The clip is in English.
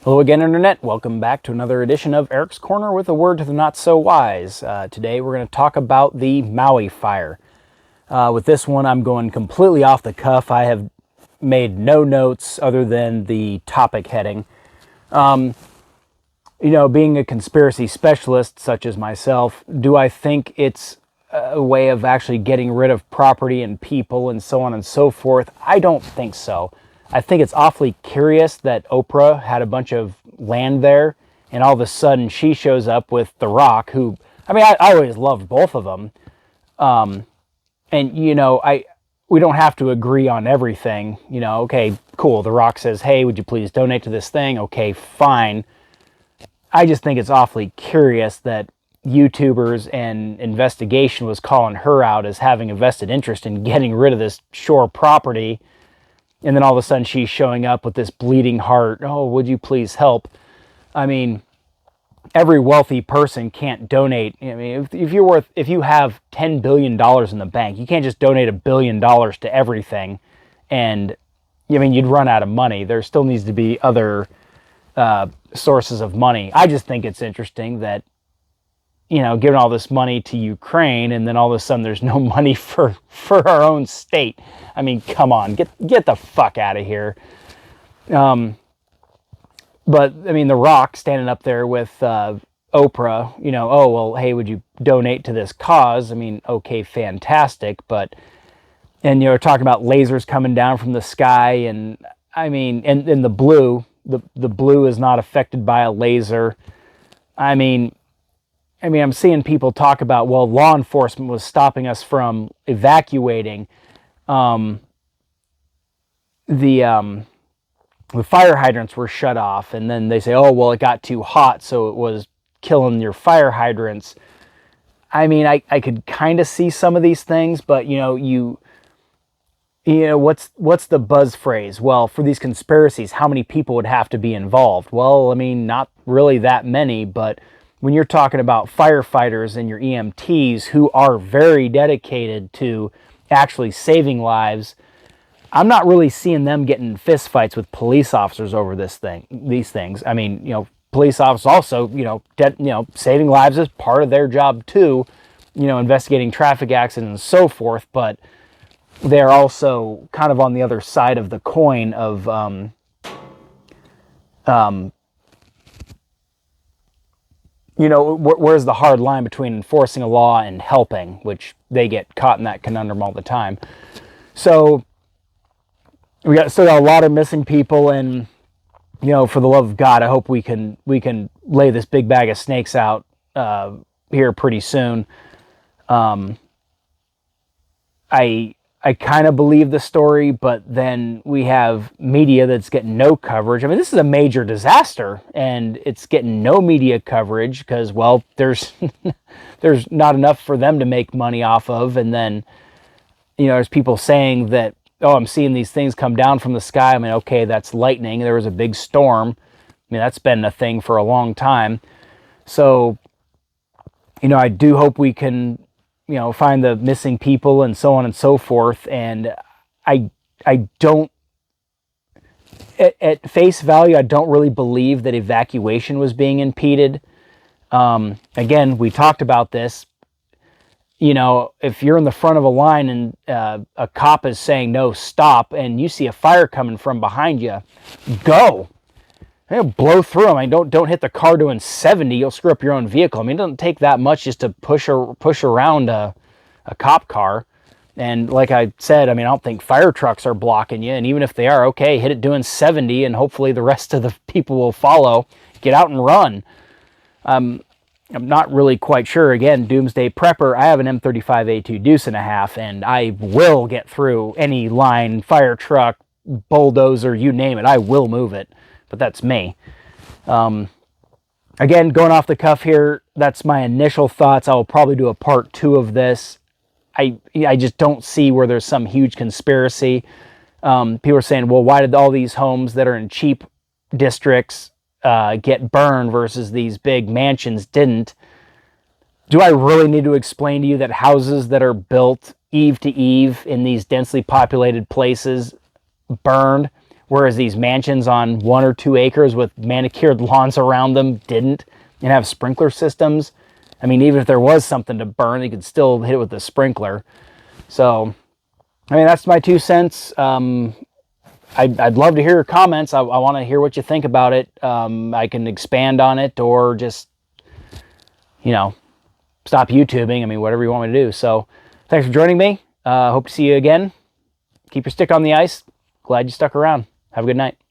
Hello again, Internet. Welcome back to another edition of Eric's Corner with a word to the not-so-wise. Today we're going to talk about the Maui fire. With this one, I'm going completely off the cuff. I have made no notes other than the topic heading. Being a conspiracy specialist such as myself, do I think it's a way of actually getting rid of property and people and so on and so forth? I don't think so. I think it's awfully curious that Oprah had a bunch of land there, and all of a sudden she shows up with The Rock, who, I always loved both of them. We don't have to agree on everything. Okay, cool. The Rock says, hey, would you please donate to this thing? Okay, fine. I just think it's awfully curious that YouTubers and investigation was calling her out as having a vested interest in getting rid of this shore property. And then all of a sudden she's showing up with this bleeding heart. Oh, would you please help? Every wealthy person can't donate. If you have $10 billion in the bank, you can't just donate $1 billion to everything. And you'd run out of money. There still needs to be other sources of money. I just think it's interesting that, giving all this money to Ukraine, and then all of a sudden there's no money for our own state. Come on, get the fuck out of here. But The Rock standing up there with Oprah, oh, well, hey, would you donate to this cause? Okay, fantastic. And talking about lasers coming down from the sky, and and the blue is not affected by a laser. I'm seeing people talk about, well, law enforcement was stopping us from evacuating. The fire hydrants were shut off, and then they say, oh, well, it got too hot, so it was killing your fire hydrants. I could kind of see some of these things, but what's the buzz phrase? Well, for these conspiracies, how many people would have to be involved? Well, not really that many, but when you're talking about firefighters and your EMTs who are very dedicated to actually saving lives, I'm not really seeing them getting fistfights with police officers over these things. Police officers also, saving lives is part of their job too, investigating traffic accidents and so forth, but they're also kind of on the other side of the coin of where's the hard line between enforcing a law and helping, which they get caught in that conundrum all the time. So we got still got a lot of missing people, and for the love of God, I hope we can lay this big bag of snakes out here pretty soon. I kind of believe the story, but then we have media that's getting no coverage. This is a major disaster, and it's getting no media coverage because, well, there's there's not enough for them to make money off of. And then, there's people saying that, oh, I'm seeing these things come down from the sky. Okay, that's lightning. There was a big storm. That's been a thing for a long time. So, I do hope we can find the missing people and so on and so forth. And I don't, at face value, I don't really believe that evacuation was being impeded. Again, we talked about this. If you're in the front of a line and a cop is saying, no, stop, and you see a fire coming from behind you, go. Blow through them. Don't hit the car doing 70. You'll screw up your own vehicle. It doesn't take that much just to push around a cop car. And like I said, I don't think fire trucks are blocking you. And even if they are, okay, hit it doing 70, and hopefully the rest of the people will follow. Get out and run. I'm not really quite sure. Again, Doomsday Prepper. I have an M35A2 Deuce and a half, and I will get through any line, fire truck, bulldozer, you name it. I will move it. But that's me. Again, going off the cuff here, that's my initial thoughts. I will probably do a part 2 of this. I just don't see where there's some huge conspiracy. People are saying, well, why did all these homes that are in cheap districts get burned versus these big mansions didn't? Do I really need to explain to you that houses that are built eave to eave in these densely populated places burned? whereas these mansions on 1 or 2 acres with manicured lawns around them didn't, and have sprinkler systems. I mean, even if there was something to burn, they could still hit it with a sprinkler. So, I mean, that's my 2 cents. I'd love to hear your comments. I want to hear what you think about it. I can expand on it, or just, stop YouTubing. I mean, whatever you want me to do. So, thanks for joining me. Hope to see you again. Keep your stick on the ice. Glad you stuck around. Have a good night.